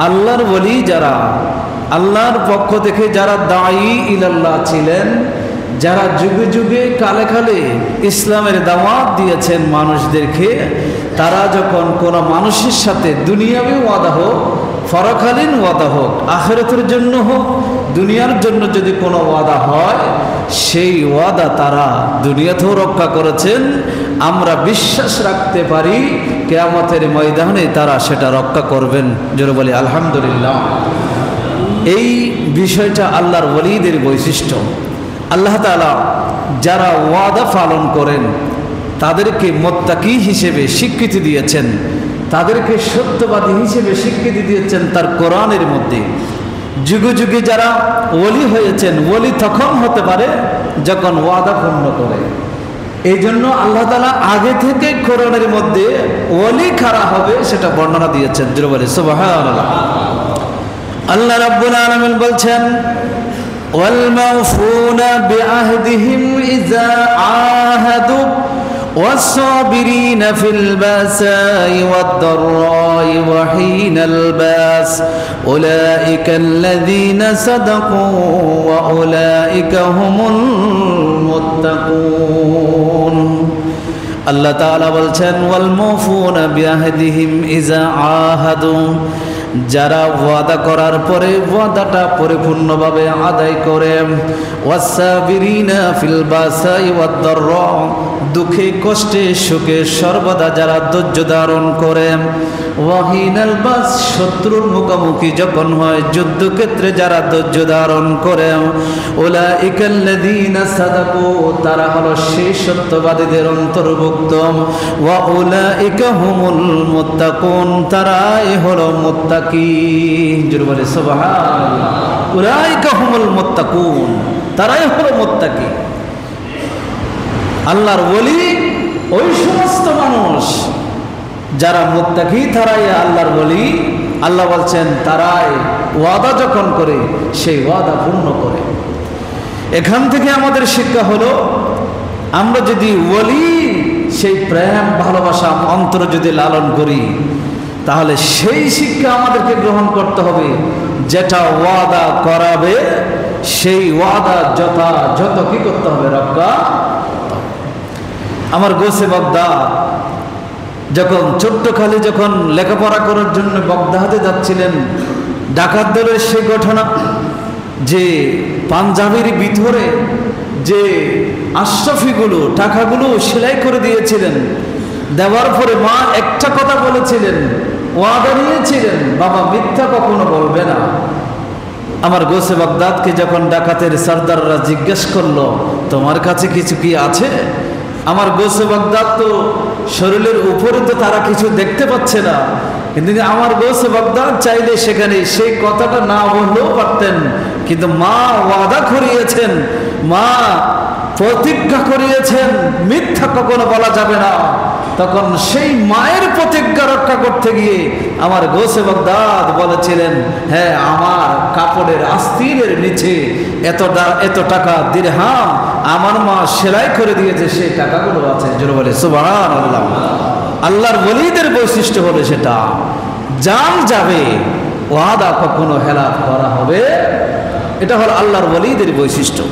আল্লাহর ওলি যারা, আল্লাহর পক্ষ থেকে যারা দাঈ ইলাল্লাহ ছিলেন, যারা যুগে যুগে কালে কালে ইসলামের দাওয়াত দিয়েছেন মানুষদেরকে, তারা যখন কোনো মানুষের সাথে দুনিয়াবি ওয়াদা হোক, পরকালীন ওয়াদা হোক, আখিরাতের জন্য হোক, দুনিয়ার জন্য যদি কোনো ওয়াদা হয়, সেই ওয়াদা তারা দুনিয়াতেও রক্ষা করেছেন। আমরা বিশ্বাস রাখতে পারি কিয়ামতের ময়দানে তারা সেটা রক্ষা করবেন। জোরে বলি আলহামদুলিল্লাহ। এই বিষয়টা আল্লাহর ওলিদের বৈশিষ্ট্য। আল্লাহ তাআলা যারা ওয়াদা পালন করেন তাদেরকে মুত্তাকি হিসেবে স্বীকৃতি দিয়েছেন, তাদেরকে সত্যবাদী হিসেবে স্বীকৃতি দিয়েছেন তার কোরআনের মধ্যে। যুগে যুগে যারা ওলি হয়েছেন, ওলি তখন হতে পারে যখন ওয়াদা পূর্ণ করে। এই জন্য আল্লাহ তাআলা আগে থেকে কোরআনের মধ্যে ওলি কারা হবে সেটা বর্ণনা দিয়েছেন। জোরে বলে সুবহানাল্লাহ। আল্লাহ রাব্বুল আলামিন বলছেন, ওয়াল মাউফুনা বিআহদিহিম ইযা আহাদু والصابرين في البأساء والضراء وحين البأس أولئك الذين صدقوا وأولئك هم المتقون। আল্লাহ তাআলা বলছেন, ওয়াল মাউফুনা বিআহদিহিম ইযা আহাদু, যারা ওয়াদা করার পরে ওয়াদাটা পরিপূর্ণভাবে আদায় করে, ওয়াসাবিরিনা ফিল বাসাই ওয়াদ-দাররা, দুঃখে কষ্টে সুখে সর্বদা যারা ধৈর্য ধারণ করে, ওয়াহিনাল বাস, শত্রুর মুখোমুখি যখন হয়, যুদ্ধক্ষেত্রে যারা ধৈর্য ধারণ করে, উলাইকাল্লাযীনা সাদাকু, তারা হলো সেই সত্যবাদীদের অন্তর্ভুক্ত, ওয়া উলাইকা হুমুল মুত্তাকুন, তারাই হলো মুত্তাকিন। জোরে বলে সুবহানাল্লাহ। উলাইকা হুমুল মুত্তাকুন, তারাই হলো মুত্তাকি। আল্লাহর ওলি ওই সমস্ত মানুষ যারা মুত্তাকি, তারাই আল্লাহর ওলি। আল্লাহ বলছেন তারাই ওয়াদা যখন করে সেই ওয়াদা পূর্ণ করে। এখান থেকে আমাদের শিক্ষা হলো, আমরা যদি ওলি সেই প্রেম ভালোবাসা অন্তরে যদি লালন করি, তাহলে সেই শিক্ষা আমাদেরকে গ্রহণ করতে হবে। যেটা ওয়াদা করাবে সেই ওয়াদা যত কি করতে হবে, রক্ষা। আমার গোসে বাগদাদ যখন ছোট্টখালি যখন লেখাপড়া করার জন্য বাগদাদে যাচ্ছিলেন, ডাকাত দলের সেই ঘটনা যে পাঞ্জাবির ভিতরে যে আশরাফিগুলো টাকাগুলো সেলাই করে দিয়েছিলেন, দেওয়ার পরে মা একটা কথা বলেছিলেন, ওয়াদা নিয়েছিলেন, বাবা মিথ্যা কখনো বলবে না। আমার গোসে বাগদাদকে যখন ডাকাতের সর্দাররা জিজ্ঞেস করলো, তোমার কাছে কিছু কি আছে? আমার গোসে বাগদাদ তো শরীরের উপরে তো তারা কিছু দেখতে পাচ্ছে না, কিন্তু আমার গোসে বাগদাদ চাইলে সেখানে সেই কথাটা না বললেও পারতেন, কিন্তু মা ওয়াদা করিয়েছেন, মা প্রতিজ্ঞা করিয়েছেন, মিথ্যা কখনো বলা যাবে না। তখন সেই মায়ের প্রতিজ্ঞা রক্ষা করতে গিয়ে আমার গোসে বাগদাদ বলেছিলেন, হ্যাঁ, আমার কাপড়ের আস্তিনের নিচে এত টাকা দিরহাম আমার মা সেলাই করে দিয়েছে, সেই টাকাগুলো আছে। জোরে বলে সুবহানাল্লাহ। আল্লাহর ওলিদের বৈশিষ্ট্য হলো সেটা, জান যাবে, ওয়াদা কখনো হেলাফ করা হবে, এটা হলো আল্লাহর ওলিদের বৈশিষ্ট্য।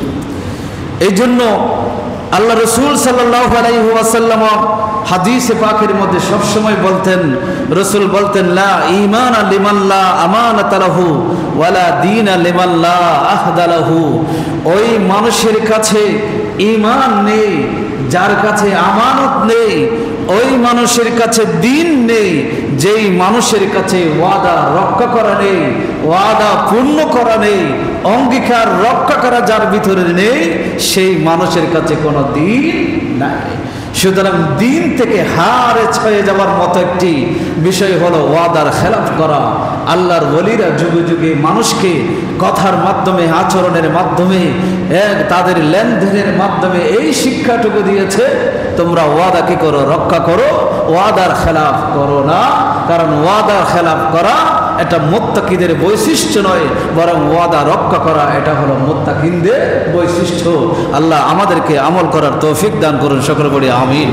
এই জন্য আল্লাহ রসুল সাল্লাল্লাহু আলাইহি ওয়াসাল্লাম হাদিসে পাকের মধ্যে সবসময় বলতেন, রসুল বলতেন, লা ঈমানা লিমান লা আমানাতা লাহু ওয়ালা দীনা লিমান লা আহদা লাহু। ওই মানুষের কাছে ঈমান নেই যার কাছে আমানত নেই, ওই মানুষের কাছে দিন নেই যেই মানুষের কাছে ওয়াদা রক্ষা করা নেই, ওয়াদা পূর্ণ করা নেই, অঙ্গীকার রক্ষা করা যার ভিতরে নেই, সেই মানুষের কাছে কোনো দিন নাই। সুতরাং দিন থেকে হারে ছয়ে যাওয়ার মতো একটি বিষয় হলো ওয়াদার খেলাফ করা। আল্লাহর ওলিরা যুগে যুগে মানুষকে কথার মাধ্যমে, আচরণের মাধ্যমে, তাদের লেনদেনের মাধ্যমে এই শিক্ষাটুকু দিয়েছে, তোমরা ওয়াদা কি করো, রক্ষা করো, ওয়াদার খেলাফ করো না। কারণ ওয়াদার খেলাফ করা এটা মুত্তাকিদের বৈশিষ্ট্য নয়, বরং ওয়াদা রক্ষা করা এটা হলো মুত্তাকিনদের বৈশিষ্ট্য। আল্লাহ আমাদেরকে আমল করার তৌফিক দান করুন, সকলে বলি আমিন।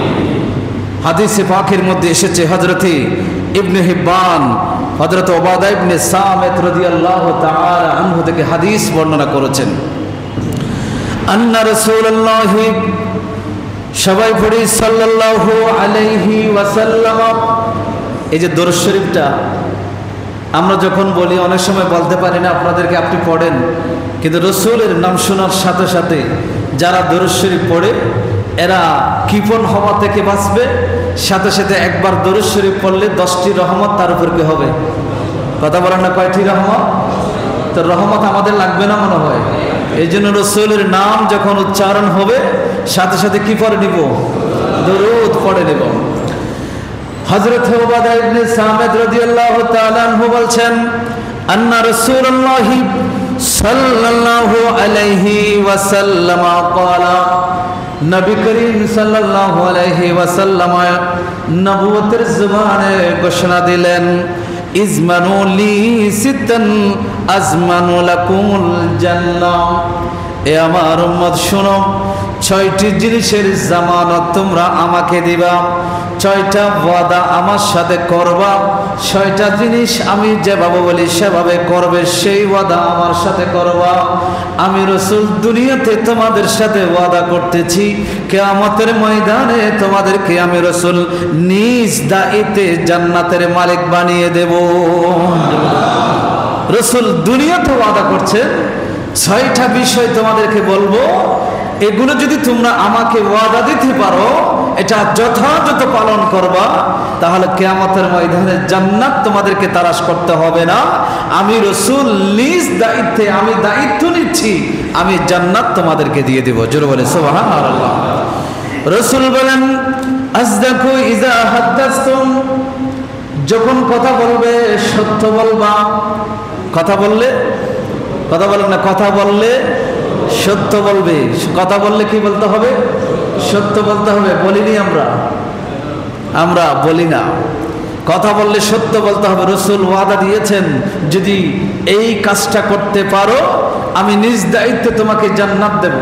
হাদিসে পাকের মধ্যে এসেছে, হযরতে ইবনে হিব্বান হযরত উবাদা ইবনে সামিত রাদিয়াল্লাহু তাআলা আনহু থেকে হাদিস বর্ণনা করেছেন, আন্না রাসূলুল্লাহ, সবাই পড়ি সাল্লাল্লাহু আলাইহি ওয়াসাল্লাম। এই যে দরুদ শরীফটা আমরা যখন বলি অনেক সময় বলতে পারি না আপনাদেরকে, আপনি পড়েন, কিন্তু রসুলের নাম শোনার সাথে সাথে যারা দরুদ শরীফ পড়ে এরা কৃপণ হওয়া থেকে বাঁচবে। সাথে সাথে একবার দরুদ শরীফ পড়লে 10টি রহমত তার উপর কি হবে? কথা বলেন না, কয়টি রহমত? তো রহমত আমাদের লাগবে না মনে হয়। এই জন্য রসুলের নাম যখন উচ্চারণ হবে সাথে সাথে কি পড়ে নিব? দরুদ পড়ে নেব। হযরত উবাদা ইবনে সামিত রাদিয়াল্লাহু তাআলা আনহু বলছেন, আন্না রাসূলুল্লাহ সাল্লাল্লাহু আলাইহি ওয়াসাল্লাম ক্বালা, নবী করিম সাল্লাল্লাহু আলাইহি ওয়াসাল্লাম নবুয়তের জবানে ঘোষণা দিলেন, ইজমানু লি সিত্তান আজমানু লাকুমুল জান্নাহ। এ আমার উম্মত শুনো, 6টি জিনিসের জামানত তোমরা আমাকে দিবা, 6টা ওয়াদা আমার সাথে করবা, 6টা জিনিস আমি যেভাবে বলি সেভাবে করবে, সেই ওয়াদা আমার সাথে করবা। আমি রাসূল দুনিয়াতে তোমাদের সাথে ওয়াদা করতেছি, কিয়ামতের ময়দানে তোমাদেরকে আমি রাসূল নিজ দায়িত্বে জান্নাতের মালিক বানিয়ে দেব। রাসূল দুনিয়াতে ওয়াদা করছেন 6টা বিষয় তোমাদেরকে বলবো, এগুলো যদি তোমরা আমাকে ওয়াদা দিতে পারো, এটা যথাযথ পালন করবা, তাহলে কিয়ামতের ময়দানে জান্নাত তোমাদেরকে তালাশ করতে হবে না। আমি রাসূল নিজ দায়িত্বে, আমি দায়িত্ব নিচ্ছি, আমি জান্নাত তোমাদেরকে দিয়ে দেব। জোরে বলে সুবহানাল্লাহ। রাসূল বলেন, আসদাকু ইযা হাদাসতুম, যখন কথা বলবে সত্য বলবা। কথা বললে, কথা বলেন না, কথা বললে সত্য বলবে। কথা বললে কি বলতে হবে? সত্য বলতে হবে। বলিনি আমরা বলি না। কথা বললে সত্য বলতে হবে। রাসূল ওয়াদা দিয়েছেন, যদি এই কাজটা করতে পারো আমি নিজ দায়িত্বে তোমাকে জান্নাত দেব।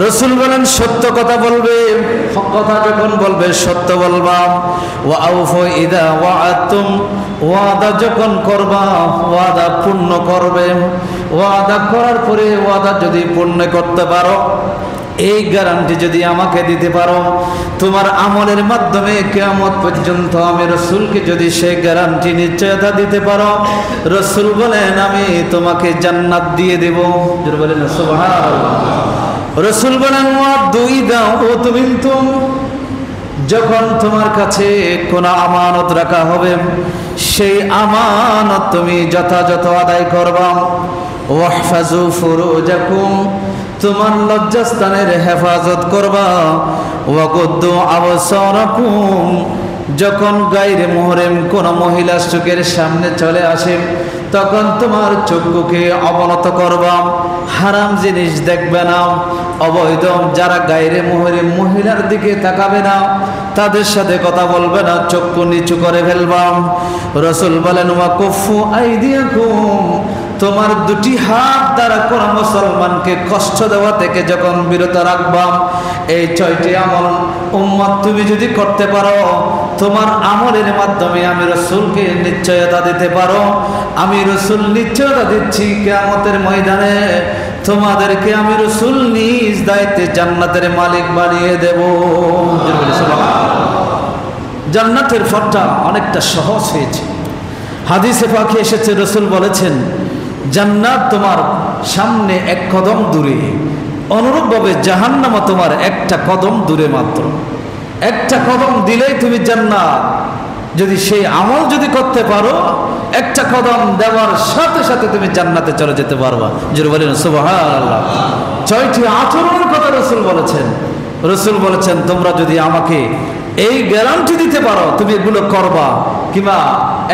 রাসূল বলেন সত্য কথা বলবে, কথা যখন বলবে সত্য বলবা। ওয়া আউফু ইযা ওয়াআদতুম, ওয়াদা যখন করবা ওয়াদা পূর্ণ করবে। ওয়াদা করার পরে ওয়াদা যদি পূর্ণ করতে পারো, এই গ্যারান্টি যদি আমাকে দিতে পারো, তোমার আমলের মাধ্যমে কিয়ামত পর্যন্ত আমি রাসূলকে যদি সেই গ্যারান্টি নিশ্চয়তা দিতে পারো, রাসূল বলেন আমি তোমাকে জান্নাত দিয়ে দেব। জোরে বলেন সুবহানাল্লাহ। রাসূল বলেন যখন তোমার কাছে কোন আমানত রাখা হবে, সেই আমানত তুমি যথাযথ আদায় করবা। ওয়াহফাজু ফুরুজাকুম, তোমার লজ্জাস্থানের হেফাজত করবা। ওয়াগুদ্দু আবসারাকুম, যখন গায়রে মুহরিম কোন মহিলা চোখের সামনে চলে আসে তখন তোমার চক্ষুকে অবনত করবা, হারাম জিনিস দেখবে না। অবৈধ যারা গায়রে মুহরিম মহিলার দিকে তাকাবে না, তাদের সাথে কথা বলবে না, চক্ষু নিচু করে ফেলবা। রাসূল বলেন ওয়াকুফু আইদিয়াকুম, তোমার দুটি হাত দ্বারা কোন মুসলমানকে কষ্ট দেওয়া থেকে যখন বিরত রাখবা। এই 6টি আমল উম্মত তুমি যদি করতে পারো, তোমার আমলের মাধ্যমে আমি রাসূলকে নিশ্চয়তা দিতে পারো। আমি রাসূল নিশ্চয়তা দিচ্ছি কিয়ামতের ময়দানে তোমাদেরকে আমি রাসূল নিজ দায়িত্বে জান্নাতের মালিক বানিয়ে দেব। জান্নাতের পথটা অনেকটা সহজ হয়েছে। হাদিসে পাকে এসেছে, রাসূল বলেছেন জান্নাত তোমার সামনে এক কদম দূরে, অনুরূপভাবে জাহান্নাম তোমার একটা কদম দূরে মাত্র। একটা কদম দিলেই তুমি জান্নাত। যদি সেই আমল যদি করতে পারো, একটা কদম দেওয়ার সাথে সাথে তুমি জান্নাতে চলে যেতে পারবা। জোরে বলেন সুবহানাল্লাহ। 6টি আচরণের কথা রাসূল বলেছেন। রাসূল বলেছেন তোমরা যদি আমাকে এই গ্যারান্টি দিতে পারো তুমি এগুলো করবা। কিংবা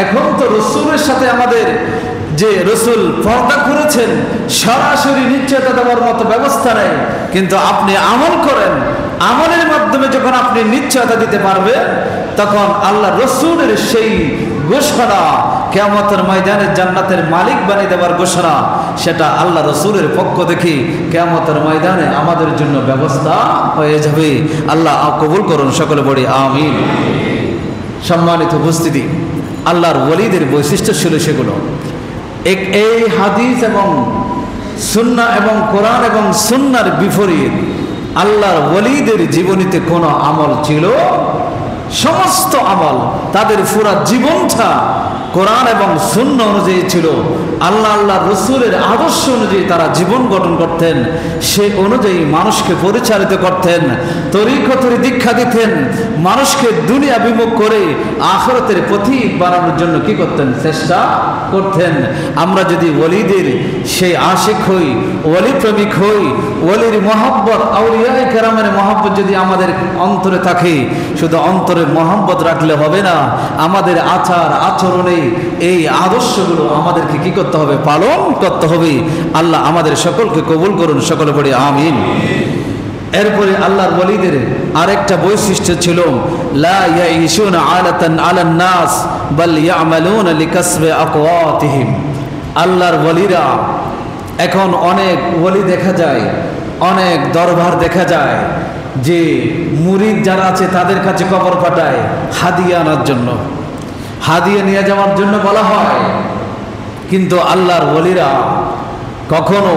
এখন তো রাসূলের সাথে আমাদের যে রাসূল পর্দা করেছেন, সরাসরি নিশ্চয়তা দেওয়ার মতো ব্যবস্থা নেই, কিন্তু আপনি আমল করেন, আমলের মাধ্যমে যখন আপনি নিশ্চয়তা দিতে পারবেন, তখন আল্লাহ রাসূলের সেই ঘোষণা কিয়ামতের ময়দানে জান্নাতের মালিক বানিয়ে দেওয়ার ঘোষণা, সেটা আল্লাহ রাসূলের পক্ষ থেকে কিয়ামতের ময়দানে আমাদের জন্য ব্যবস্থা হয়ে যাবে। আল্লাহ কবুল করুন, সকলে বলি আমিন। সম্মানিত উপস্থিতি, আল্লাহর ওয়ালিদের বৈশিষ্ট্য ছিল সেগুলো। এই হাদিস এবং সুন্নাহ এবং কোরআন এবং সুন্নাহর বিপরীত আল্লাহর ওয়ালিদের জীবনীতে কোনো আমল ছিল? সমস্ত আমল, তাদের পুরা জীবনটা কোরআন এবং সুন্নাহ অনুযায়ী ছিল। আল্লাহ রসুলের আদর্শ অনুযায়ী তারা জীবন গঠন করতেন, সে অনুযায়ী মানুষকে পরিচালিত করতেন, তরিকতের দীক্ষা দিতেন, মানুষকে দুনিয়া বিমুখ করে আখিরাতের পথিক বানানোর জন্য কি করতেন? চেষ্টা করতেন। আমরা যদি ওয়ালিদের সেই আশিক হই, ওয়ালি প্রেমিক হই, ওয়ালির মহব্বত, আউলিয়ায়ে কেরামের মহব্বত যদি আমাদের অন্তরে থাকে, শুধু অন্তরে মহব্বত রাখলে হবে না, আমাদের আচার আচরণে এই আদর্শগুলো আমাদেরকে কি করতে হবে? পালন করতে হবে। আল্লাহ আমাদের সকলকে কবুল করুন, সকলে পড়ি আমিন। এরপরে আল্লাহর ওয়ালিদের আরেকটা বৈশিষ্ট্য ছিল, লা ইয়াইশুনা আলাতান আলান নাস বাল ইয়ামালুনা লিকাসবি আকওয়াতিহিম। আল্লাহর ওয়ালিরা, এখন অনেক ওয়ালি দেখা যায়, অনেক দরবার দেখা যায় যে মুরিদ যারা আছে তাদের কাছে কবর পাঠায় হাদিয়া আনার জন্য, হাদিয়া নিয়ে যাওয়ার জন্য বলা হয়। কিন্তু আল্লাহর ওয়ালিরা কখনো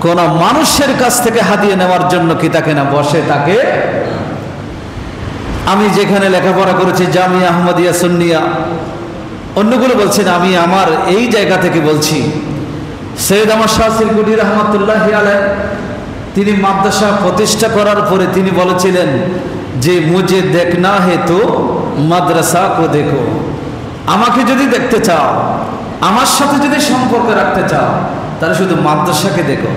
কোন মানুষের কাছ থেকে হাদিয়া নেওয়ার জন্য কি তাকে না বসে তাকে। আমি যেখানে লেখাপড়া করেছি জামিয়া আহমদিয়া সুন্নিয়া, অন্যগুলো বলছেন, আমি আমার এই জায়গা থেকে বলছি। সৈয়দ আহমদ শাহ সিরকুটি রহমতুল্লাহি আলাইহ তিনি মাদ্রাসা প্রতিষ্ঠা করার পরে তিনি বলেছিলেন যে মুঝে দেখনা হে তো মাদ্রাসা কো দেখো, আমাকে যদি দেখতে চাও, আমার সাথে যদি সম্পর্ক রাখতে চাও, তাহলে শুধু মাদ্রাসাকে দেখো,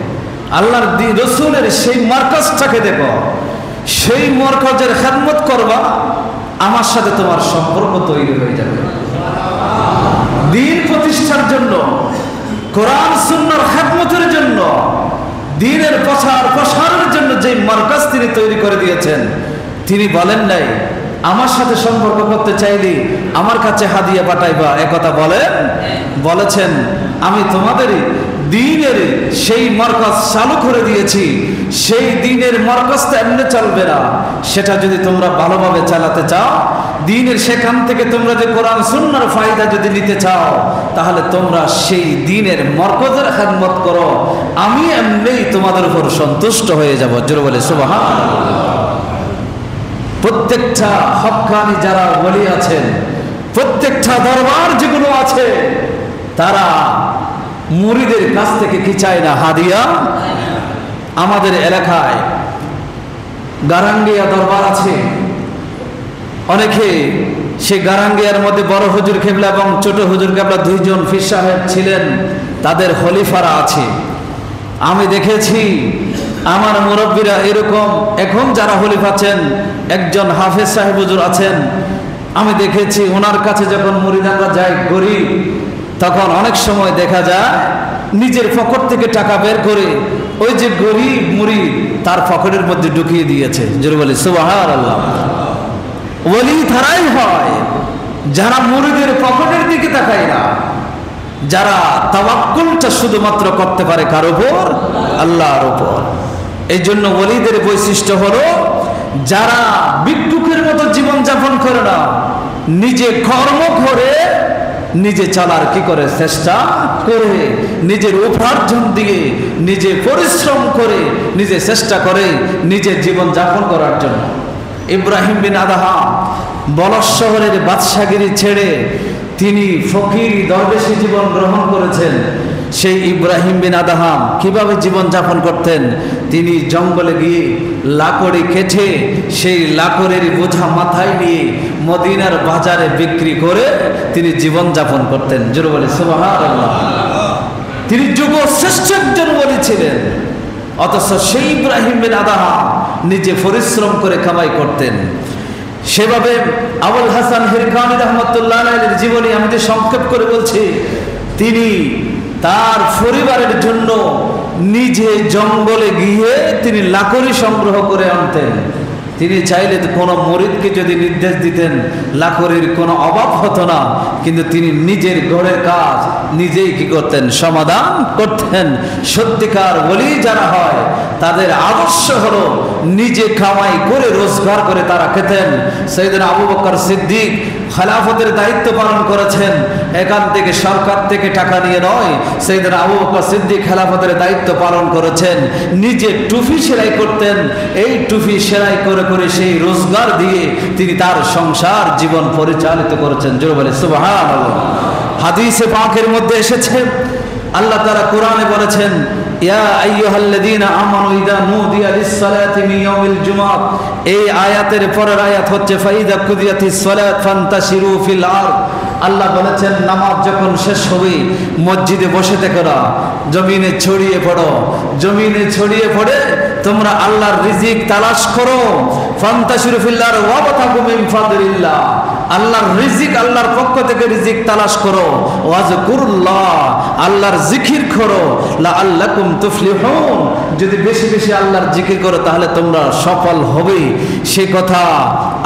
আল্লাহর রসুলের সেই মার্কাজটাকে দেখো, সেই মার্কাজের খেদমত করবা, আমার সাথে তোমার সম্পর্ক তৈরি হয়ে যাবে। দ্বীন প্রতিষ্ঠার জন্য, কোরআন সুন্নাহর খেদমতের জন্য, দ্বীনের প্রসারের জন্য যে মার্কাজ তিনি তৈরি করে দিয়েছেন, তিনি বলেন নাই আমার সাথে সম্পর্ক করতে চাইলে আমার কাছে হাদিয়া পাঠাইবা, একথা বলেছেন আমি তোমাদের দ্বীনের সেই মার্কাজ চালু করে দিয়েছি, সেই দ্বীনের মার্কাজটা এমনি চলবে না, সেটা যদি তোমরা ভালোভাবে চালাতে চাও, দ্বীনের সেখান থেকে তোমরা যে কোরআন সুন্নাহর ফায়দা যদি নিতে চাও, তাহলে তোমরা সেই দ্বীনের মার্কাজের খেদমত করো, আমি এমনিই তোমাদের উপর সন্তুষ্ট হয়ে যাব। জোরে বলে সুবহানাল্লাহ। প্রত্যেকটা হক্কানি যারা ওয়ালি আছেন, প্রত্যেকটা দরবার যেগুলো আছে, তারা মুরিদের কাছ থেকে কি চায় না? হাদিয়া। আমাদের এলাকায় গারাঙ্গিয়া দরবার আছে, অনেকে সেই গারাঙ্গিয়ার মধ্যে বড় হুজুর কেবলা এবং ছোট হুজুর কেবলা দুইজন পীর সাহেব ছিলেন, তাদের খলিফারা আছে। আমি দেখেছি আমার মুরব্বীরা এরকম, এখন যারা খলিফা আছেন, একজন হাফেজ সাহেব হুজুর আছেন, আমি দেখেছি ওনার কাছে যখন মুরিদানরা যায় গরিব, তখন অনেক সময় দেখা যায় নিজের পকেট থেকে টাকা বের করে ওই যে গরিব মুরিদ তার পকেটের মধ্যে ঢুকিয়ে দিয়েছে। জোরে বলি সুবহানাল্লাহ। ওয়ালি তারাই হয় যারা মুরিদের পকেটের দিকে তাকায় না, যারা তাওয়াক্কুলটা শুধুমাত্র করতে পারে কার উপর? আল্লাহর উপর। এই জন্য ওয়ালিদের বৈশিষ্ট্য হলো যারা ভিক্ষুকের মতো জীবন যাপন করে না, নিজে কর্ম করে নিজে চলার কি করে চেষ্টা করে, নিজের উপার্জন দিয়ে নিজে পরিশ্রম করে নিজে চেষ্টা করে নিজের জীবন যাপন করার জন্য। ইব্রাহিম বিন আদহাম বলস শহরের বাদশাগিরি ছেড়ে তিনি ফকির দরবেশী জীবন গ্রহণ করেছেন। সেই ইব্রাহিম বিন আদহাম কিভাবে জীবন যাপন করতেন? তিনি জঙ্গলে গিয়ে লাকড়ি কেটে সেই লাকড়ের বোঝা মাথায় নিয়ে মদিনার বাজারে বিক্রি করে তিনি জীবন যাপন করতেন। জোরে বলে সুবহানাল্লাহ। তিনি যুগ শ্রেষ্ঠ একজন ওলি ছিলেন, অথচ সেই ইব্রাহিম বিন আদহাম নিজে পরিশ্রম করে কামাই করতেন। সেভাবে আবুল হাসান হিরকানি রহমতুল্লাহ আলাইহির জীবনী আমি যে সংক্ষেপ করে বলছি, তিনি তার পরিবারের জন্য নিজে জঙ্গলে গিয়ে তিনি লাকড়ি সংগ্রহ করে আনতেন। তিনি চাইলে কোনো মুরিদকে যদি নির্দেশ দিতেন, লাকড়ির কোনো অভাব হতো না, কিন্তু তিনি নিজের ঘরের কাজ নিজেই কি করতেন? সমাধান করতেন। সত্যিকার ওলি যারা হয় তাদের আদর্শ হলো নিজে কামাই করে রোজগার করে তারা খেতেন। সাইয়েদনা আবু বকর সিদ্দিক খেলাফতের দায়িত্ব পালন করেছেন, এখান থেকে সরকার থেকে টাকা নিয়ে নয়। সাইয়েদনা আবু বকর সিদ্দিক খেলাফতের দায়িত্ব পালন করেছেন, নিজে টুপি সেলাই করতেন, এই টুপি সেলাই করে করে সেই রোজগার দিয়ে তিনি তার সংসার জীবন পরিচালিত করেছেন। জোরে বলে সুবহানাল্লাহ। হাদিসে পাকের মধ্যে এসেছে, আল্লাহ তাআলা কোরআনে বলেছেন, ইয়া আইয়ুহাল্লাযীনা আমানু ইযা নুদিয়া লিস-সালাতি মিন ইয়াউমিল জুমআহ। এই আয়াতের পরের আয়াত হচ্ছে ফাইদা কুদিয়াতিস সালাত ফান্তাশিরু ফিল আরদ। আল্লাহ বলেছেন নামাজ যখন শেষ হবে মসজিদে বসে থেকো না, জমিনে ছড়িয়ে পড়ো, জমিনে ছড়িয়ে পড়ে তোমরা আল্লাহর রিজিক তালাশ করো। ফান্তাশিরু ফিল আরদ ওয়াবতাগু মিন ফাদলিল্লাহ। আল্লাহর রিজিক, আল্লাহর পক্ষ থেকে রিজিক তালাশ করো। ওয়াজকুরুল্লাহ, আল্লাহর জিকির করো। লাআল্লাকুম তুফলিহুন, যদি বেশি বেশি আল্লাহর জিকির করো তাহলে তোমরা সফল হবে। সেই কথা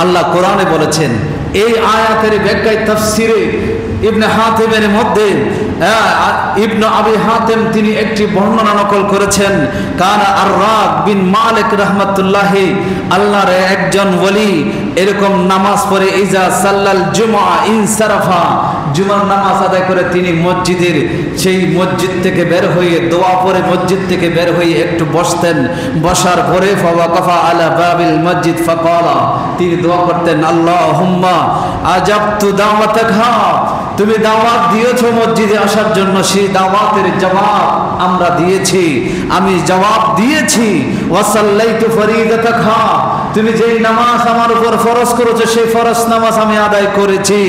আল্লাহ কোরআনে বলেছেন। এই আয়াতের ব্যাখ্যায় তাফসিরে ইবনে হাতিমের মধ্যে ইবনে আবি হাতিম তিনি একটি বর্ণনা নকল করেছেন। কানা আর-রাক বিন মালিক রাহমাতুল্লাহি, আল্লাহর একজন ওলি এরকম নামাজ পড়ে ইজা সাল্লাল জুমআ ইনসারাফা, জুমার নামাজ আদায় করে তিনি মসজিদের সেই মসজিদ থেকে বের হয়ে দোয়া পড়ে মসজিদ থেকে বের হয়ে একটু বসতেন। বসার পরে ফাওয়াকাফা আলা বাবিল মসজিদ ফাকালা, তিনি দোয়া করতেন, আল্লাহুম্মা আজাবতু দাওয়াতাকা, তুমি দাওয়াত দিয়েছো মসজিদে আসার জন্য, সেই দাওয়াতের জবাব আমরা দিয়েছি, আমি জবাব দিয়েছি। ওয়াসাল্লাইতু ফরিদাতাকা, তুমি যেই নামাজ আমার উপর ফরজ করেছো সেই ফরজ নামাজ আমি আদায় করেছি।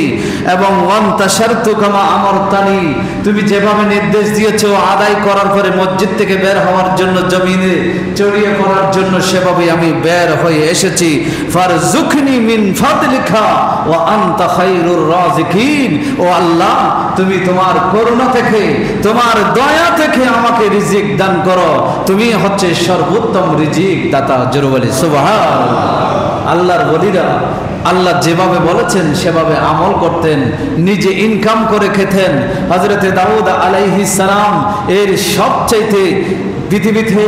এবং ওয়ান্তাশারতু কামা আমারতানি, তুমি যেভাবে নির্দেশ দিয়েছো আদায় করার পরে মসজিদ থেকে বের হওয়ার জন্য, জমিনে ছড়িয়ে পড়ার জন্য, সেভাবে আমি বের হয়ে এসেছি। ফারজুকনি মিন ফাদলিকা ওয়া আনতা খায়রুর রাজিকিন, ও আল্লাহ তুমি তোমার করুণা থেকে, তোমার দয়া থেকে আমাকে রিজিক দান করো, তুমি হচ্ছে সর্বোত্তম রিজিক দাতা। জোরে বলি সুবহানাল্লাহ। আল্লাহর ওলিরা আল্লাহ যেভাবে বলেছেন সেভাবে আমল করতেন, নিজে ইনকাম করে খেতেন। হযরতে দাউদ আলাইহিস সালাম এর সবচাইতে পৃথিবীতে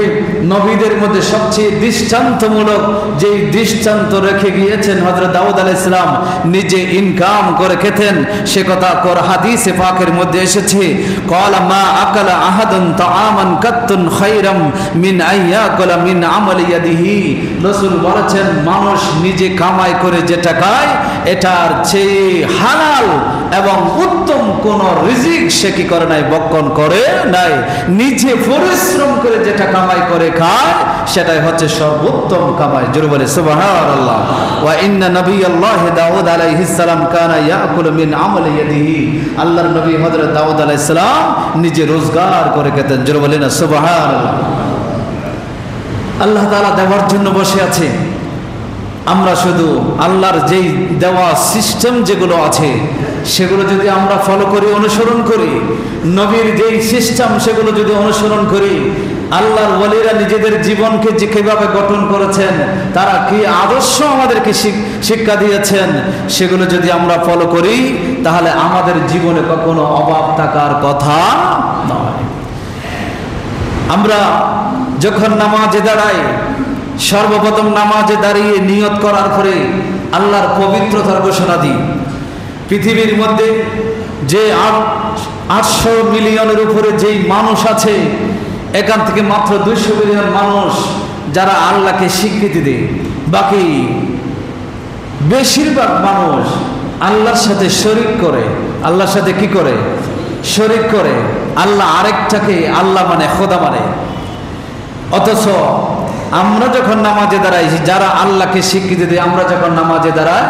নবীদের মধ্যে সবচেয়ে দৃষ্টান্তমূলক যেই দৃষ্টান্ত রেখে গিয়েছেন হযরত দাউদ আলাইহিস সালাম, নিজে ইনকাম করে খেতেন। সে কথা হাদিসে পাকের মধ্যে এসেছে, ক্বালা মা আকালা আহাদুন তাআমান কাত্তুন খায়রাম মিন আইয়াকুলা মিন আমালি ইয়াদিহি। রাসূল বলেছেন মানুষ নিজে কামাই করে যেটা খায় এটার চেয়ে হালাল এবং উত্তম কোন রিজিক সে কি করে নাই, বক্ষণ করে নাই। নিজে পরিশ্রম করে যেটা কামাই করে খায় সেটাই হচ্ছে সর্বোত্তম কামাই। জোরে বলে সুবহানাল্লাহ। ওয়া ইন্না নবিয়াল্লাহি দাউদ আলাইহিস সালাম কানা ইয়াকুলু মিন আমালি ইয়াদিহি, আল্লাহর নবী হযরত দাউদ আলাইহিস সালাম নিজে রোজগার করে খেতেন। জোরে বলে না সুবহানাল্লাহ। আল্লাহ তাআলা দেওয়ার জন্য বসে আছে, আমরা শুধু আল্লাহর যেই দেওয়া সিস্টেম যেগুলো আছে সেগুলো যদি আমরা ফলো করি, অনুসরণ করি, নবীর যেই সিস্টেম সেগুলো যদি অনুসরণ করি, আল্লাহর ওলিরা নিজেদের জীবনকে যে কিভাবে গঠন করেছেন, তারা কি আদর্শ আমাদেরকে শিক্ষা দিয়েছেন, সেগুলো যদি আমরা ফলো করি তাহলে আমাদের জীবনে কখনো অভাব থাকার কথা নয়। আমরা যখন নামাজে দাঁড়াই, সর্বপ্রথম নামাজে দাঁড়িয়ে নিয়ত করার পরে আল্লাহর পবিত্রতার ঘোষণা দিই। পৃথিবীর মধ্যে যে 800 মিলিয়নের উপরে যেই মানুষ আছে, এখান থেকে মাত্র 200 মিলিয়ন মানুষ যারা আল্লাহকে স্বীকৃতি দেয়, বাকি বেশিরভাগ মানুষ আল্লাহর সাথে শরীক করে। আল্লাহর সাথে কি করে? শরীক করে। আল্লাহ আরেকটাকে আল্লাহ মানে, খোদা মানে। অথচ আমরা যখন নামাজে দাঁড়াই, যারা আল্লাহকে স্বীকৃতি দেয়, আমরা যখন নামাজে দাঁড়াই,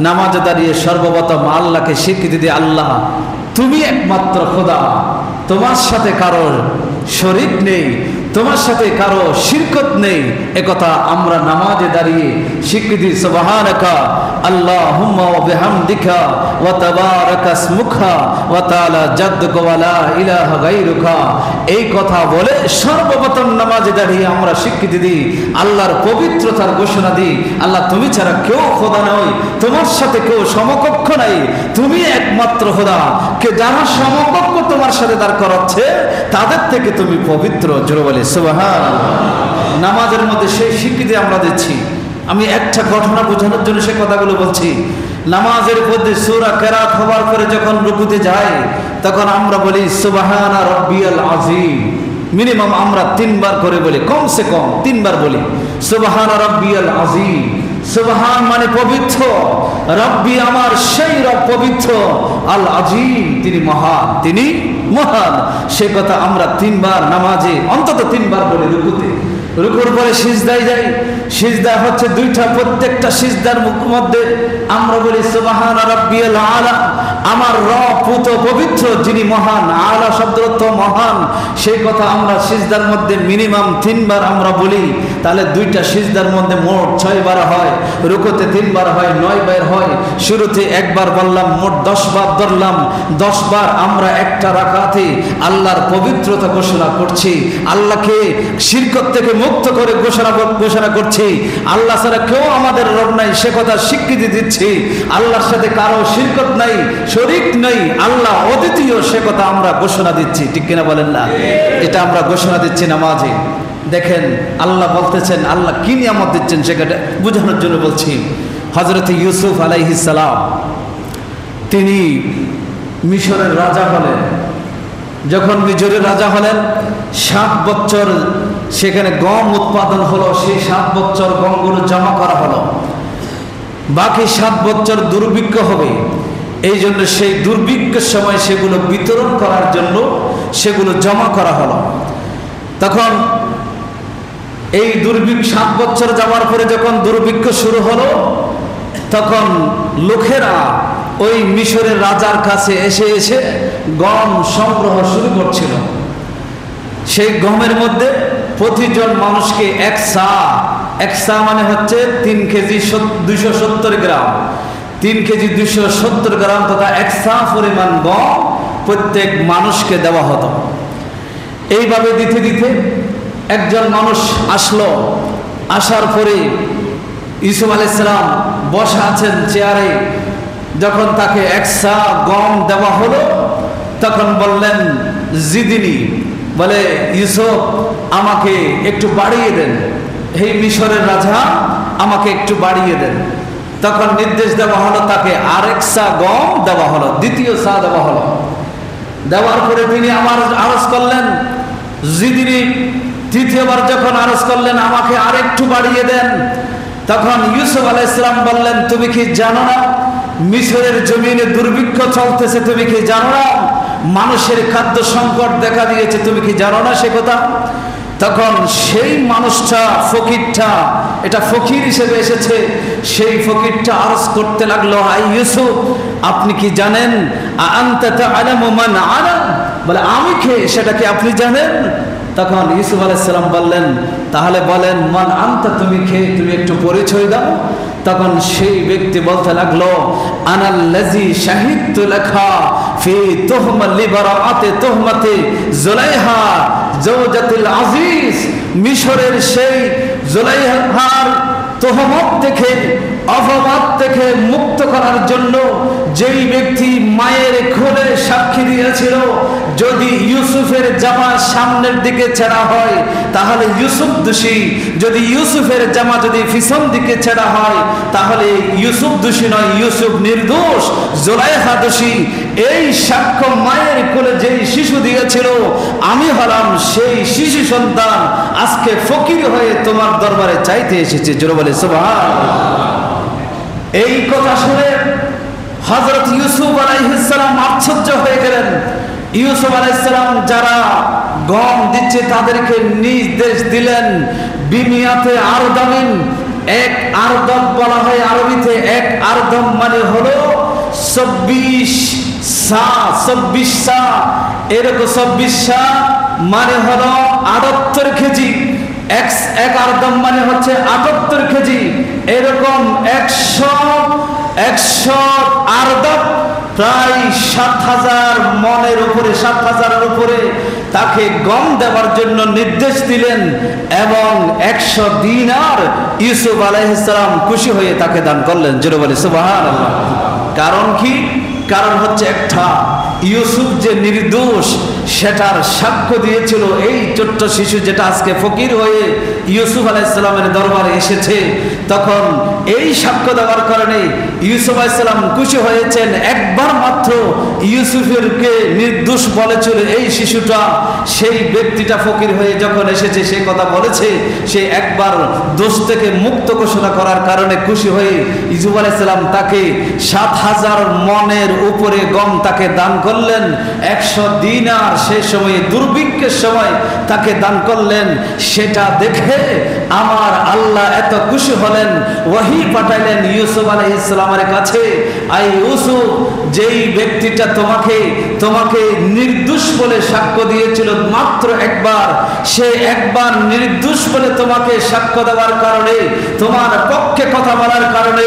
নামাজে দাঁড়িয়ে সর্বপ্রথম আল্লাহকে স্বীকৃতি দিয়ে, আল্লাহ তুমি একমাত্র খোদা, তোমার সাথে কারোর শরীক নেই, তোমার সাথে কারো শিরকত নেই, একথা আমরা নামাজে দাঁড়িয়ে স্বীকৃতি। সুবহানাকা আল্লাহুম্মা ওয়া বিহামদিকা ওয়া তাবারাকা ইসমুকা ওয়া তাআলা জাদ্দুকা ওয়া লা ইলাহা গায়রুকা, এই কথা বলে সর্বপ্রথম নামাজে দাঁড়িয়ে আমরা স্বীকৃতি দিই, আল্লাহর পবিত্রতার ঘোষণা দিই, আল্লাহ তুমি ছাড়া কেউ খোদা নয়, তোমার সাথে কেউ সমকক্ষ নাই, তুমি একমাত্র খোদা। কে যারা সমকক্ষ তোমার সাথে দাঁড় করাচ্ছে তাদের থেকে তুমি পবিত্র। জোরে বলে সুবহানাল্লাহ। নামাজের মধ্যে সেই স্বীকৃতি আমরা দিচ্ছি। আমি একটা ঘটনা বোঝানোর জন্য সে কথাগুলো বলছি। নামাজের মধ্যে সূরা কেরাত হওয়ার পরে যখন রুকুতে যাই তখন আমরা বলি সুবহানা রাব্বিয়াল আযীম। মিনিমাম আমরা 3 বার করে বলি, কমসে কম 3 বার বলি সুবহানা রাব্বিয়াল আযীম। সুবহান মানে পবিত্র, রব্বি আমার সেই রব পবিত্র, আল আযীম তিনি মহান, তিনি মহান। সে কথা আমরা 3 বার নামাজে অন্তত 3 বার বলি রুকুতে। রুকুর পরে সিজদায় যাই, সিজদা হচ্ছে 2টা, প্রত্যেকটা সিজদার মধ্যে আমরা বলি সুবহানা রাব্বিয়াল আলা, আমার রব পুত পবিত্র যিনি মহান। আলা শব্দের অর্থ মহান। সেই কথা আমরা সিজদার মধ্যে মিনিমাম 3 বার আমরা বলি। তাহলে 2টা সিজদার মধ্যে মোট 6 বার হয়, রুকুতে 3 বার হয়, 9 বার হয়। শুরুতে 1 বার বললাম, মোট 10 বার ধরলাম। 10 বার আমরা একটা রাকাতে আল্লাহর পবিত্রতা ঘোষণা করছি, আল্লাহকে শিরক থেকে মুক্ত করে ঘোষণা করছি। আল্লাহ ছাড়া কেউ আমাদের রব নাই সে কথা স্বীকৃতি দিচ্ছি। আল্লাহর সাথে কারো শিরকত নাই, শরীক নেই, আল্লাহ অদ্বিতীয় সে কথা আমরা ঘোষণা দিচ্ছি। ঠিক কিনা বলেন না? এটা আমরা ঘোষণা দিচ্ছি নামাজে। দেখেন আল্লাহ বলতেছেন, আল্লাহ কি নিয়ামত দিচ্ছেন সেটা বোঝানোর জন্য বলছি। হযরত ইউসুফ আলাইহিস সালাম তিনি মিশরের রাজা হলেন। যখন মিশরের রাজা হলেন 7 বছর সেখানে গম উৎপাদন হলো। সেই 7 বছর গমগুলো জমা করা হলো। বাকি 7 বছর দুর্ভিক্ষ হবে, এই জন্য সেই দুর্ভিক্ষের সময় সেগুলো বিতরণ করার জন্য সেগুলো জমা করা হলো। তখন এই দুর্ভিক্ষ 7 বছর যাওয়ার পরে যখন দুর্ভিক্ষ শুরু হলো তখন লোকেরা ওই মিশরের রাজার কাছে এসে এসে গম সংগ্রহ শুরু করছিল। সেই গমের মধ্যে প্রতিজন মানুষকে 1 সা মানে হচ্ছে 3 কেজি 270 গ্রাম, 3 কেজি 270 গ্রাম তথা 1 সা পরিমাণ গম প্রত্যেক মানুষকে দেওয়া হতো। এইভাবে দিতে দিতে একজন মানুষ আসলো। আসার পরে ইউসুফ আলাইহিস সালাম বসা আছেন চেয়ারে। যখন তাকে 1 সা গম দেওয়া হলো তখন বললেন জিদিনি, বলে ইউসুফ আমাকে একটু বাড়িয়ে দেন, হে মিশরের রাজা আমাকে একটু বাড়িয়ে দেন। তখন নির্দেশ দেওয়া হলো, তাকে আরেক সা গম দেওয়া হলো, দ্বিতীয় সা দেওয়া হলো। দেওয়ার পরে তিনি আমার আরজ করলেন জিদিনি, তৃতীয়বার যখন আরজ করলেন আমাকে আরেকটু বাড়িয়ে দেন, তখন ইউসুফ আলাইহিস সালাম বললেন তুমি কি জানো না মিশরের জমিনে দুর্ভিক্ষ চলতেছে? তুমি কি জানো না মানুষের খাদ্য সংকট দেখা দিয়েছে? তুমি কি জানো না সে কথা? তখন সেই মানুষটা ফকিরটা, এটা ফকির হিসেবে এসেছে, সেই ফকিরটা আরজ করতে লাগলো, আই ইউসুফ আপনি কি জানেন? আনতা তা'লামু মান আলাম, বলে আমি কে সেটা কি আপনি জানেন? তখন ইউসুফ আলাইহিস সালাম বললেন তাহলে বলেন মান আনতা, তুমি কে, তুমি একটু পরিচয় দাও। তখন সেই ব্যক্তি বলতে লাগলো আনাল্লাযী শাহিদতু লাকা ফি তুহমাত লিবারাআতি তুহমাতি জুলাইহা জাওজাতুল আজিজ, মিশরের সেই জুলাইহার তোহমত থেকে, অপবাদ থেকে মুক্ত করার জন্য যেই ব্যক্তি মায়ের কোলে সাক্ষী দিয়েছিল যদি ইউসুফের জামা সামনের দিকে ছেঁড়া হয় তাহলে ইউসুফ দোষী, যদি ইউসুফের জামা যদি পিছন দিকে ছেঁড়া হয় তাহলে ইউসুফ দোষী নয়, ইউসুফ নির্দোষ, জুলাইহা দোষী। এই সাক্ষ্য মায়ের কোলে যেই শিশু দিয়েছিল আমি হলাম সেই শিশু সন্তান, আজকে ফকির হয়ে তোমার দরবারে চাইতে এসেছে। জোরে বলে সুবহানাল্লাহ। এই কথা শুনে হযরত ইউসুফ আলাইহিস সালাম আশ্চর্য হয়ে গেলেন। ইউসুফ আলাইহিস সালাম যারা গম দিচ্ছে তাদেরকে নির্দেশ দিলেন বিমিয়াতে আরদামিন, 1 আরদম বলা হয় আরবিতে, 1 আরদম মানে হলো 24 সা, 24 সা, এরকম 24 সা মানে হলো 78 কেজি, 1 আরদম মানে হচ্ছে 78 কেজি, এরকম 100 আরদম প্রায় 7000 মনের উপরে, 7000-এর উপরে তাকে গম দেওয়ার জন্য নির্দেশ দিলেন এবং 100 দিনার ইউসুফ আলাইহিস সালাম খুশি হয়ে তাকে দান করলেন। জোরে বলে সুবহানাল্লাহ। কারণ কি? কারণ হচ্ছে একটা, ইউসুফ যে নির্দোষ সেটার সাক্ষ্য দিয়েছিল এই ছোট্ট শিশু, যেটা আজকে ফকির হয়ে ইউসুফ আলাইহিস সালামের দরবারে এসেছে। তখন এই সাক্ষ্য দেওয়ার কারণে ইউসুফ আলাইহিস সালাম খুশি হয়েছেন। একবার মাত্র ইউসুফেরকে নির্দোষ বলেছিল এই শিশুটা, সেই ব্যক্তিটা ফকির হয়ে যখন এসেছে সে কথা বলেছে, সে একবার দোষ থেকে মুক্ত ঘোষণা করার কারণে খুশি হয়ে ইউসুফ আলাইহিস সালাম তাকে 7,000 মনের উপরে গম তাকে দান করলেন। 100 দিনার সেই সময়ে দুর্ভিক্ষের সময় তাকে দান করলেন। সেটা দেখে আমার আল্লাহ এত খুশি হলেন, ওয়াহি পাঠাইলেন ইউসুফ আলাইহিস সালামের কাছে, আই ইউসুফ, যেই ব্যক্তিটা তোমাকে নির্দোষ বলে সাক্ষ্য দিয়েছিল মাত্র একবার, সে একবার নির্দোষ বলে তোমাকে সাক্ষ্য দেওয়ার কারণে, তোমার পক্ষে কথা বলার কারণে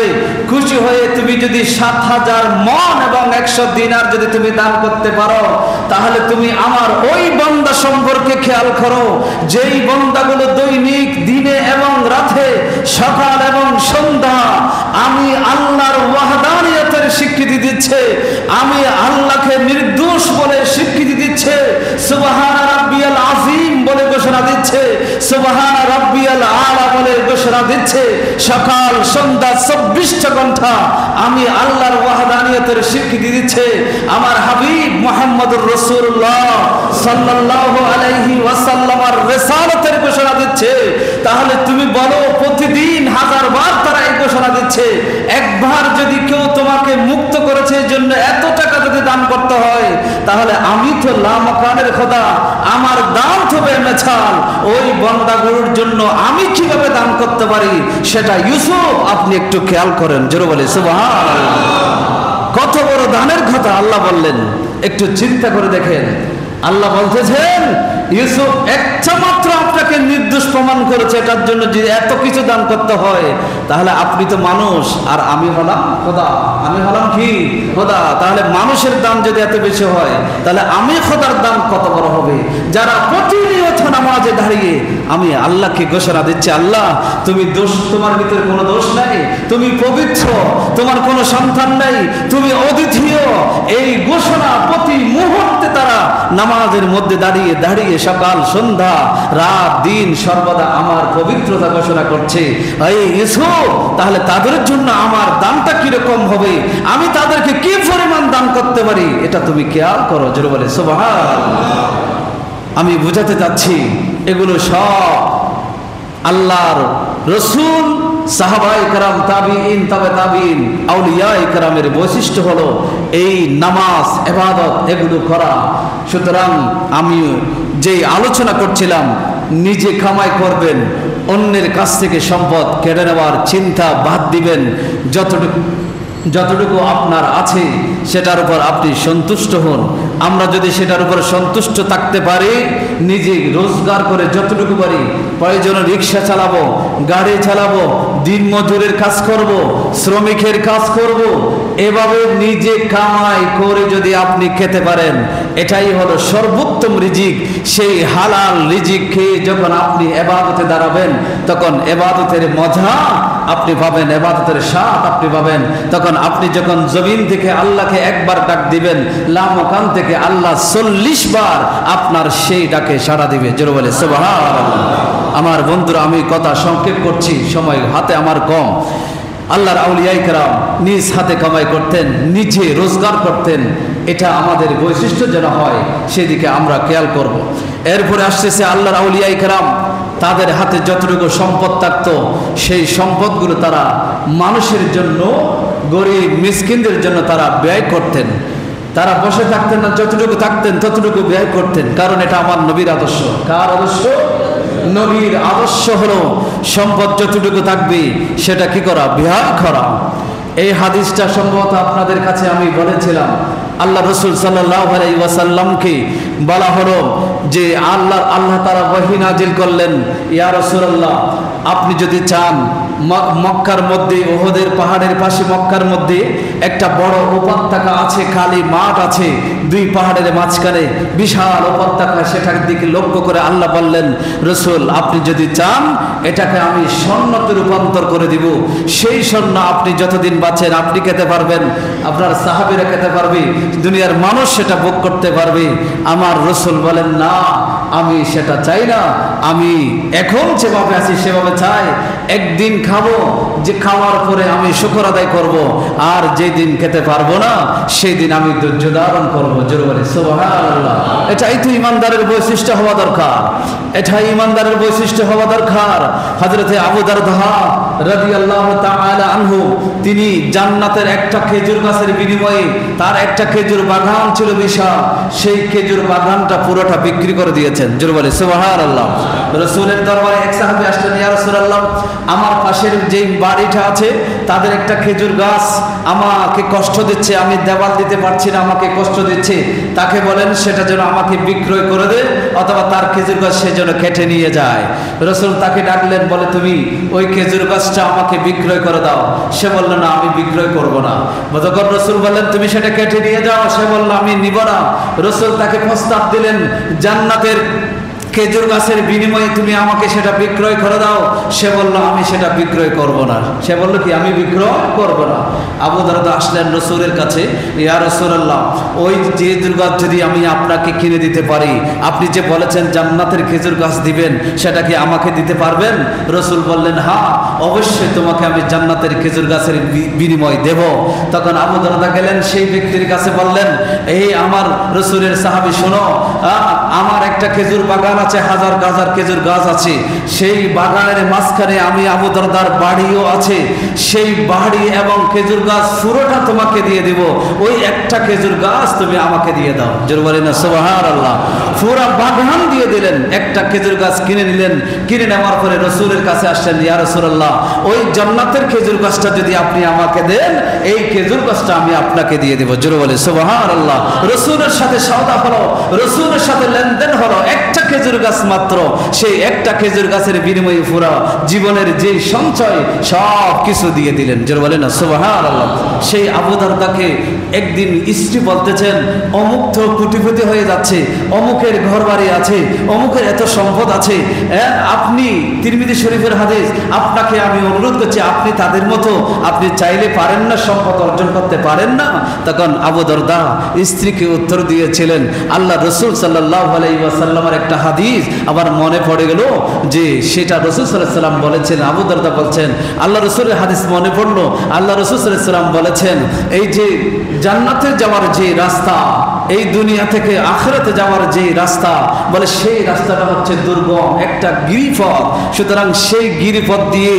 খুশি হয়ে তুমি যদি 7,000 মণ এবং 100 দিনার যদি তুমি দান করতে পারো, তাহলে তুমি আমার ওই বান্দা সম্পর্কে খেয়াল করো, যেই বান্দাগুলো দৈনিক দিনে এবং রাতে, সকাল এবং সন্ধ্যা আমি আল্লাহর ওয়াহদানিয়তের স্বীকৃতি দিচ্ছে, আমি আল্লাহকে নির্দোষ বলে স্বীকৃতি দিচ্ছে, সুবহান রাব্বিয়াল আযীম বলে ঘোষণা দিচ্ছে, সুবহান রাব্বিয়াল আলা বলে ঘোষণা দিচ্ছে, সকাল সন্ধ্যা 24 ঘন্টা আমি আল্লাহর ওয়াহদানিয়তের স্বীকৃতি দিচ্ছে, আমার হাবিব মুহাম্মদুর রাসূলুল্লাহ সাল্লাল্লাহু আলাইহি ওয়াসাল্লামের রিসালাতের ঘোষণা দিচ্ছে। তাহলে তুমি বলো, প্রতিদিন 1000 বার তারা এই ঘোষণা দিচ্ছে, একবার যদি কেউ তোমাকে মুক্ত করেছে এই জন্য এত টাকা যদি দান করতে হয়, তাহলে আমি তো লামাকানের খোদা, আমার দান তো বেমেছাল, ওই বান্দাগুলোর জন্য আমি কিভাবে দান করতে পারি সেটা ইউসুফ আপনি একটু খেয়াল করেন, জোরে বলে সুবহানাল্লাহ। কত বড় দানের কথা আল্লাহ বললেন, একটু চিন্তা করে দেখেন। আল্লাহ বলতেছেন ইউসুফ একটা মাত্র আপনাকে নির্দোষ প্রমাণ করেছে, এটার জন্য যদি এত কিছু দান করতে হয়, তাহলে আপনি তো মানুষ আর আমি হলাম খোদা, আমি হলাম কি খোদা। তাহলে মানুষের দান যদি এত বেশি হয়, তাহলে আমি খোদার দান কত বড় হবে। যারা প্রতিনিয়ত নামাজে দাঁড়িয়ে আমি আল্লাহকে ঘোষণা দিচ্ছি, আল্লাহ তুমি দোষ, তোমার ভিতরে কোনো দোষ নাই, তুমি পবিত্র, তোমার কোনো সন্তান নাই, তুমি অদ্বিতীয়, এই ঘোষণা প্রতি মুহূর্তে তারা নামাজের মধ্যে দাঁড়িয়ে দাঁড়িয়ে সকাল সন্ধ্যা রাত দিন সর্বদা আমার পবিত্রতা ঘোষণা করছে। এই ইউসুফ, তাহলে তাদের জন্য আমার দানটা কিরকম হবে, আমি তাদেরকে কি পরিমাণ দান করতে পারি, এটা তুমি খেয়াল করো, জোরে বলে সুবহানাল্লাহ। আমি বোঝাতে চাচ্ছি এগুলো সব আল্লাহর রসুল, সাহাবায়ে কেরাম, তাবিঈন, তাবে তাবিঈন, আউলিয়ায়ে কেরামের বৈশিষ্ট্য হলো এই নামাজ, ইবাদত এগুলো করা। সুতরাং আমি যেই আলোচনা করছিলাম, নিজে কামাই করবেন, অন্যের কাছ থেকে সম্পদ কেড়ে নেওয়ার চিন্তা বাদ দিবেন, যতটুকু আপনার আছে সেটার উপর আপনি সন্তুষ্ট হন। আমরা যদি সেটার উপর সন্তুষ্ট থাকতে পারি, নিজে রোজগার করে যতটুকু পারি, প্রয়োজনে রিক্সা চালাবো, গাড়ি চালাবো, দিন মজুরের কাজ করব, শ্রমিকের কাজ করব, এভাবে নিজে কামাই করে যদি আপনি খেতে পারেন, এটাই হলো সর্বোত্তম রিজিক। সেই হালাল রিজিক খেয়ে যখন আপনি ইবাদতে দাঁড়াবেন, তখন ইবাদতের মজা আপনি পাবেন, ইবাদতের স্বাদ আপনি পাবেন। তখন আপনি যখন জমিন থেকে আল্লাহকে একবার ডাক দিবেন, লামাকান থেকে আল্লাহ 40 বার আপনার সেই ডাকে সাড়া দিবে, জোরে বলে সুবহানাল্লাহ। আমার বন্ধুরা, আমি কথা সংক্ষেপ করছি, সময় হাতে আমার কম। আল্লাহর আউলিয়ায়ে কেরাম নিজ হাতে কামাই করতেন, নিজে রোজগার করতেন, এটা আমাদের বৈশিষ্ট্য যেন হয় সেদিকে আমরা খেয়াল করব। এরপরে আসতেছে আল্লাহর আউলিয়ায়ে কেরাম, তাদের হাতে যতটুকু সম্পদ থাকতো সেই সম্পদগুলো তারা মানুষের জন্য, গরিব মিসকিনদের জন্য তারা ব্যয় করতেন। তারা বসে থাকতেন না, যতটুকু থাকতেন ততটুকু ব্যয় করতেন, কারণ এটা আমার নবীর আদর্শ। কার আদর্শ? নবীর আদর্শ হলো সম্পদ যতটুকু থাকবে সেটা কি করা? ব্যয় করা। এই হাদিসটা সম্ভবত আপনাদের কাছে আমি বলেছিলাম, আল্লাহ রসুল সাল্লাল্লাহু আলাইহি ওয়াসাল্লামকে বলা হলো যে আল্লাহ তাআলা ওহী নাজিল করলেন, ইয়া রাসূলুল্লাহ, আপনি যদি চান মক্কার মধ্যে, উহুদের পাহাড়ের পাশে মক্কার মধ্যে একটা বড় উপত্যকা আছে, খালি মাঠ আছে, দুই পাহাড়ের মাঝখানে বিশাল উপত্যকা, সেটার দিকে লক্ষ্য করে আল্লাহ বললেন, রসুল আপনি যদি চান এটাকে আমি স্বর্ণতে রূপান্তর করে দিব। সেই স্বর্ণ আপনি যতদিন বাঁচেন আপনি খেতে পারবেন, আপনার সাহাবীরা খেতে পারবে, দুনিয়ার মানুষ সেটা ভোগ করতে পারবে। আমার রাসূল বলেন, না, আমি সেটা চাই না, আমি এখন যেভাবে আছি সেভাবে চাই। একদিন খাবো, যে খাওয়ার পরে আমি শুকর আদায় করব, আর যেদিন খেতে পারবো না সেই দিন আমি ধৈর্য ধারণ করবো। জোরে বলে সুবহানাল্লাহ। এটাই তো ইমানদারের বৈশিষ্ট্য হওয়া দরকার, এটাই ইমানদারের বৈশিষ্ট্য হওয়া দরকার। হযরতে আবু দারদা রাদিয়াল্লাহু তাআলা আনহু, তিনি জান্নাতের একটা খেজুর গাছের বিনিময়ে, তার একটা খেজুর বাগান ছিল বিশাল, সেই খেজুর বাগানটা পুরোটা বিক্রি করে দিয়েছেন। জোরে বলে সুবহানাল্লাহ। রাসূলের দরবারে এক সাহাবী আসলেন, ইয়া রাসূলুল্লাহ, আমার পাশের যেই বাড়িটা আছে তাদের একটা খেজুর গাছ আমাকে কষ্ট দিচ্ছে, আমি দেওয়াল দিতে পারছি না, আমাকে কষ্ট দিচ্ছে, তাকে বলেন সেটা যেন আমাকে বিক্রয় করে দেয়, অথবা তার খেজুর গাছ সে যেন কেটে নিয়ে যায়। রাসূল তাকে ডাকলেন, বলে তুমি ওই খেজুর গাছটা আমাকে বিক্রয় করে দাও। সে বলল, না, আমি বিক্রয় করব না। যখন রাসূল বললেন তুমি সেটা কেটে নিয়ে যাও, সে বলল, আমি নিব না। রাসূল তাকে প্রস্তাব দিলেন, জান্নাতের খেজুর গাছের বিনিময়ে তুমি আমাকে সেটা বিক্রয় করে দাও। সে বলল, আমি সেটা বিক্রয় করব না। সে বলল কি, আমি বিক্রয় করব না। আবু দারদা আসলেন রাসূলের কাছে, ইয়া রাসূলুল্লাহ, ওই খেজুর গাছ যদি আমি আপনাকে কিনে দিতে পারি, আপনি যে বলেছেন জান্নাতের খেজুর গাছ দিবেন, সেটা কি আমাকে দিতে পারবেন? রাসূল বললেন, হ্যাঁ, অবশ্যই তোমাকে আমি জান্নাতের খেজুর গাছের বিনিময় দেব। তখন আবু দারদা গেলেন সেই ব্যক্তির কাছে, বললেন, এই আমার রাসূলের সাহাবী, শোনো, আমার একটা খেজুর বাগান আছে, হাজার হাজার খেজুর গাছ আছে, সেই বাগানের মাঝখানে আমি আবু দারদার বাড়িও আছে, সেই বাড়ি এবং খেজুর গাছ পুরোটা তোমাকে দিয়ে দিব, ওই একটা খেজুর গাছ তুমি আমাকে দিয়ে দাও। জোরে বলেন না সুবহানাল্লাহ। পুরো বাগান দিয়ে দিলেন, একটা খেজুর গাছ কিনে নিলেন। কিনে নেওয়ার পরে রাসূলের কাছে আসলেন, ইয়া রাসূলুল্লাহ, ওই জান্নাতের খেজুর গাছটা যদি আপনি আমাকে দেন, এই খেজুর গাছটা আমি আপনাকে দিয়ে দেব। জোরে বলে সুবহানাল্লাহ। রাসূলের সাথে সওদা হলো, রাসূলের সাথে লেনদেন হলো, একটা খেজুর গাছ মাত্র, সেই একটা খেজুর গাছের বিনিময়ে পুরো জীবনের যে সঞ্চয় সব কিছু দিয়ে দিলেন। জোরে বলেন না সুবহানাল্লাহ। সেই আবু দারদাকে একদিন স্ত্রী বলতেছেন, অমুক তো কোটিপতি হয়ে যাচ্ছে, অমুকের ঘর বাড়ি আছে, অমুকের এত সম্পদ আছে, আপনি, তিরমিজি শরীফের হাদিস, আপনাকে আমি অনুরোধ করছি, আপনি তাদের মতো আপনি চাইলে পারেন না, সম্পদ অর্জন করতে পারেন না? তখন আবু দারদা স্ত্রীকে উত্তর দিয়েছিলেন, আল্লাহ রাসূল সাল্লাল্লাহু আলাইহি ওয়াসাল্লামের একটা হাদিস আবার মনে পড়ে গেল, যে সেটা রাসূল সাল্লাল্লাহু আলাইহি ওয়াসাল্লাম বলেছেন। আবু দারদা বলছেন, আল্লাহ রাসূলের হাদিস মনে পড়লো, আল্লাহ রাসূল সাল্লাল্লাহু আলাইহি ওয়াসাল্লাম বলেছেন, এই যে জান্নাতে যাওয়ার যে রাস্তা, এই দুনিয়া থেকে আখিরাতে যাওয়ার যে রাস্তা, বলে সেই রাস্তাটা হচ্ছে দুর্গম, একটা গিরিপথ। সুতরাং সেই গিরিপথ দিয়ে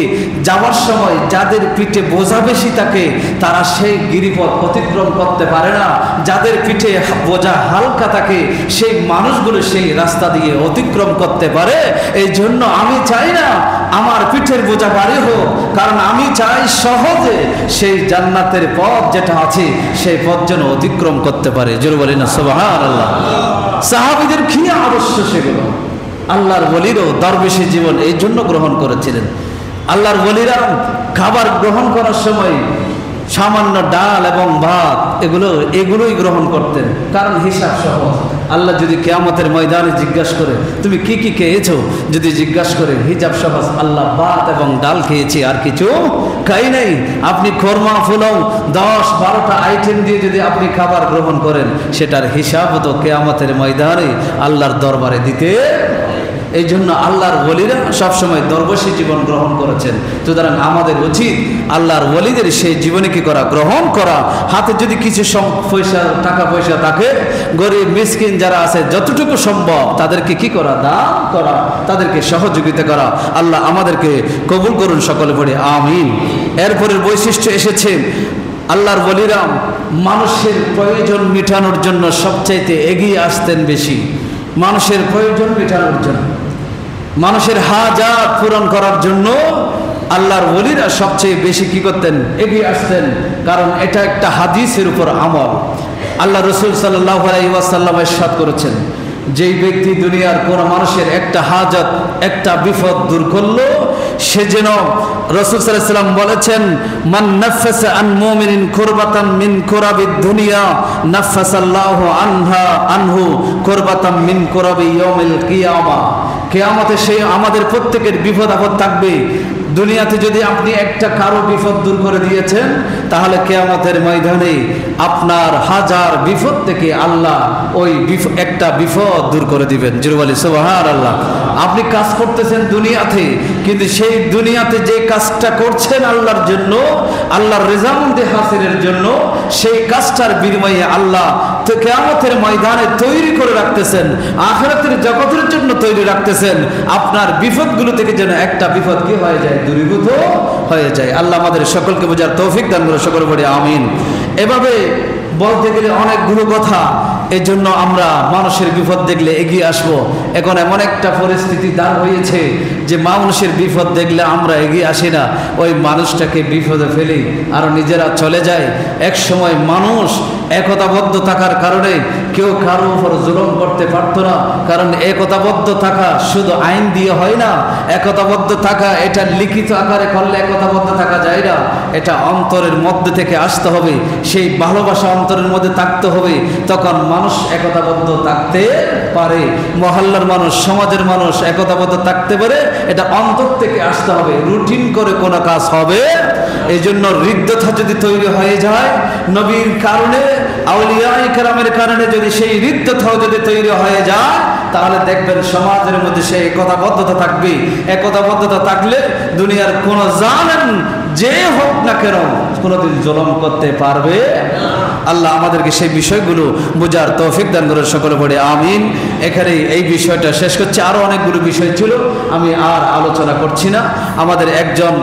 যাওয়ার সময় যাদের পিঠে বোঝা বেশি থাকে, তারা সেই গিরিপথ অতিক্রম করতে পারে না। যাদের পিঠে বোঝা হালকা থাকে, সেই মানুষগুলো সেই রাস্তা দিয়ে অতিক্রম করতে পারে। এই জন্য আমি চাই না আমার পিঠের বোঝা ভারী হোক, কারণ আমি চাই সহজে সেই জান্নাতের পথ যেটা আছে সেই পথ যেন অতিক্রম করতে পারে। জোরে বলি না সুবহানাল্লাহ। সাহাবীদের কি আদর্শ সেগুলো! আল্লাহর ওলিরও দরবেশী জীবন এই জন্য গ্রহণ করেছিলেন। আল্লাহর ওলিরা খাবার গ্রহণ করার সময় সামান্য ডাল এবং ভাত এগুলোই গ্রহণ করতেন, কারণ হিসাব সহজ। আল্লাহ যদি কিয়ামতের ময়দানে জিজ্ঞাসা করে তুমি কি কি খেয়েছো, যদি জিজ্ঞাসা করে, হিসাব সহজ, আল্লাহ ভাত এবং ডাল খেয়েছি, আর কিছু খাই নাই। আপনি খোরমা ফুলাও 10-12টা আইটেম দিয়ে যদি আপনি খাবার গ্রহণ করেন, সেটার হিসাব তো কিয়ামতের ময়দানে আল্লাহর দরবারে দিতে। এই জন্য আল্লাহর ওলিরা সবসময় দরবেশী জীবন গ্রহণ করেছেন। সুতরাং আমাদের উচিত আল্লাহর ওলিদের সেই জীবনে কি করা, গ্রহণ করা। হাতে যদি কিছু টাকা পয়সা থাকে, গরিব মিসকিন যারা আছে যতটুকু সম্ভব তাদেরকে কি করা, দান করা, তাদেরকে সহযোগিতা করা। আল্লাহ আমাদেরকে কবুল করুন, সকলে পড়ে আমিন। এরপরের বৈশিষ্ট্য এসেছে, আল্লাহর ওলিরা মানুষের প্রয়োজন মেটানোর জন্য সবচাইতে এগিয়ে আসতেন বেশি। মানুষের প্রয়োজন মেটানোর জন্য, মানুষের হাজাত পূরণ করার জন্য আল্লাহর ওলিরা সবচেয়ে বেশি কি করতেন, এগিয়ে আসতেন। কারণ এটা একটা হাদিসের উপর আমল। আল্লাহ রাসূল সাল্লাল্লাহু আলাইহি ওয়াসাল্লাম ইরশাদ করেছেন, যেই ব্যক্তি দুনিয়ার কোন মানুষের একটা হাজত, একটা বিপদ দূর করলো, সে যেন, রাসূল সাল্লাল্লাহু আলাইহি ওয়াসাল্লাম বলেছেন, মান নাফাসা আন মুমিনিন কুরবাতান মিন কুরাবিদ দুনিয়া নাফাসাল্লাহু আনহু কুরবাতান মিন কুরাবি ইয়াউমিল কিয়ামা। কিয়ামতে সেই আমাদের প্রত্যেকের বিপদ আপদ থাকবে। দুনিয়াতে যদি আপনি একটা কারো বিপদ দূর করে দিয়েছেন, তাহলে কিয়ামতের ময়দানে আপনার হাজার বিপদ থেকে আল্লাহ ওই একটা বিপদ দূর করে দিবেন। জোরে বলি সুবহানাল্লাহ। আপনি কাজ করতেছেন দুনিয়াতে, কিন্তু সেই দুনিয়াতে যে কাজটা করছেন আল্লাহর জন্য, আল্লাহর রেজামন্দি হাসিলের জন্য, সেই কাজটার বিনিময়ে আল্লাহ তো কিয়ামতের ময়দানে তৈরি করে রাখতেছেন, আখিরাতের জগতের জন্য তৈরি রাখতেছেন। আপনার বিপদগুলো থেকে যেন একটা বিপদ কি হয়ে যায়, দূরীভূত হয়ে যায়। আল্লাহ আমাদের সকলকে বোঝার তৌফিক দান করে, সকলে বলি আমিন। এভাবে বলতে গেলে অনেকগুলো কথা। এজন্য আমরা মানুষের বিপদ দেখলে এগিয়ে আসব। এখন এমন একটা পরিস্থিতি দাঁড় হয়েছে যে মানুষের বিপদ দেখলে আমরা এগিয়ে আসি না, ওই মানুষটাকে বিপদে ফেলি আর নিজেরা চলে যায়। এক সময় মানুষ একতাবদ্ধ থাকার কারণে কেউ কারো উপর জুলুম করতে পারতো না, কারণ একতাবদ্ধ থাকা শুধু আইন দিয়ে হয় না। একতাবদ্ধ থাকা এটা লিখিত আকারে করলে একতাবদ্ধ থাকা যায় না, এটা অন্তরের মধ্যে থেকে আসতে হবে। সেই ভালোবাসা অন্তরের মধ্যে থাকতে হবে, তখন মানুষ একতাবদ্ধ থাকতে পারে। মহল্লার মানুষ, সমাজের মানুষ একতাবদ্ধ থাকতে পারে, এটা অন্তর থেকে আসতে হবে। রুটিন করে কোনো কাজ হবে। এই জন্য হৃদ্যতা যদি তৈরি হয়ে যায় নবীর কারণে, আউলিয়ায়ে কেরামের কারণে, যদি সেই হৃদ্যতাও যদি তৈরি হয়ে যায়, তাহলে দেখবেন সমাজের মধ্যে সেই একতাবদ্ধতা থাকবে। একতাবদ্ধতা থাকলে দুনিয়ার কোন জালেম যে হোক না কেন কোনোদিন জুলুম করতে পারবে। আল্লাহ আমাদেরকে সেই বিষয়গুলো বোঝার তৌফিক দান করে, সকলে পড়ে আমিন। এখানেই এই বিষয়টা শেষ করছি। আরো অনেকগুলো বিষয় ছিল, আমি আর আলোচনা করছি না। আমাদের একজন